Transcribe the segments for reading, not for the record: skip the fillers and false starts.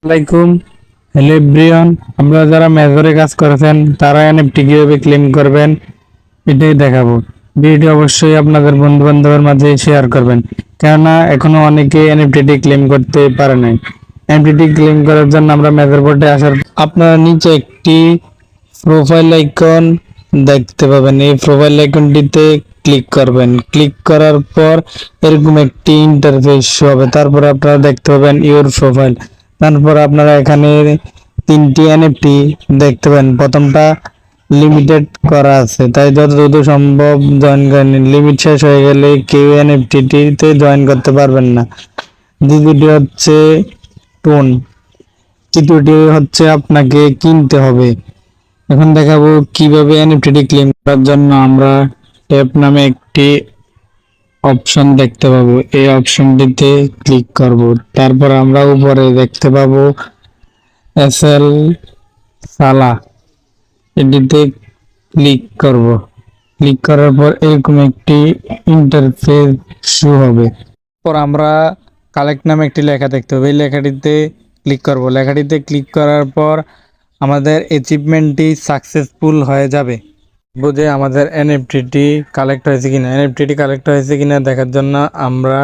আসসালামাইকুম। Hello everyone, আমরা যারা মেজরে কাজ করেছেন তারা এনএফটি কিভাবে ক্লেম করবেন এটাই দেখাবো। ভিডিওটি অবশ্যই আপনাদের বন্ধু বান্ধবের মাঝে শেয়ার করবেন, কেননা এখনো অনেকে এনএফটি ক্লেম করতে পারে নাই। এনএফটি ক্লেম করার জন্য আমরা মেজর বোর্ডে আসার আপনারা নিচে একটি প্রোফাইল আইকন দেখতে পাবেন। এই প্রোফাইল আইকনটিতে ক্লিক করবেন। ক্লিক করার পর এরকম একটি ইন্টারফেস হবে। তারপরে আপনারা দেখতে পাবেন ইউর প্রোফাইল। তারপর আপনারা এখানে তিনটি এনএফটি দেখতে পাবেন। প্রথমটা লিমিটেড করা আছে, তাই যত দ্রুত সম্ভব জয়েন করে নিন। লিমিট শেষ হয়ে গেলে কেউ এনএফটিতে জয়েন করতে পারবেন না। দ্বিতীয়টি হচ্ছে টোন, তৃতীয়টি হচ্ছে আপনাকে কিনতে হবে। এখন দেখাবো কিভাবে এনএফটি ক্লেম করার জন্য আমরা ট্যাপ নামে একটি অপশন দেখতে পাবো। এই অপশনটিতে ক্লিক করব। তারপর আমরা উপরে দেখতে পাবো এসএল সালা, এটিতে ক্লিক করব। ক্লিক করার পর এরকম একটি ইন্টারফেস শো হবে। পর আমরা কালেক্ট নামে একটি লেখা দেখতে হবে। এই লেখাটিতে ক্লিক করব। লেখাটিতে ক্লিক করার পর আমাদের অ্যাচিভমেন্টটি সাকসেসফুল হয়ে যাবে। বুঝে আমাদের এনএফটি কালেক্ট হয়েছে কিনা। এনএফটি কালেক্ট হয়েছে কিনা দেখার জন্য আমরা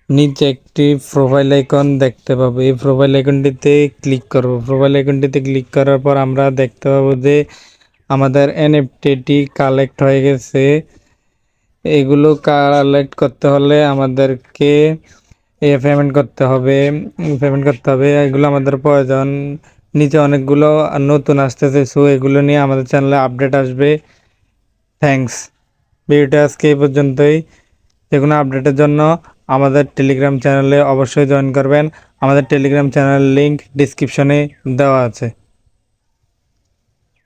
নিচে একটি প্রোফাইল আইকন দেখতে পাবো। এই প্রোফাইল আইকনটিতে ক্লিক করব। প্রোফাইল আইকনটিতে ক্লিক করার পর আমরা দেখতে পাবো যে আমাদের এনএফটি কালেক্ট হয়ে গেছে। এগুলো কালেক্ট করতে হলে আমাদেরকে পেমেন্ট করতে হবে। এগুলো আমাদের প্রয়োজন। নিচে অনেকগুলো নতুন আসতেছে, সো এগুলো নিয়ে আমাদের চ্যানেলে আপডেট আসবে। থ্যাঙ্কস। ভিডিওটা আজকে এই পর্যন্তই। যে কোনো আপডেটের জন্য আমাদের টেলিগ্রাম চ্যানেলে অবশ্যই জয়েন করবেন। আমাদের টেলিগ্রাম চ্যানেলের লিঙ্ক ডিসক্রিপশনে দেওয়া আছে।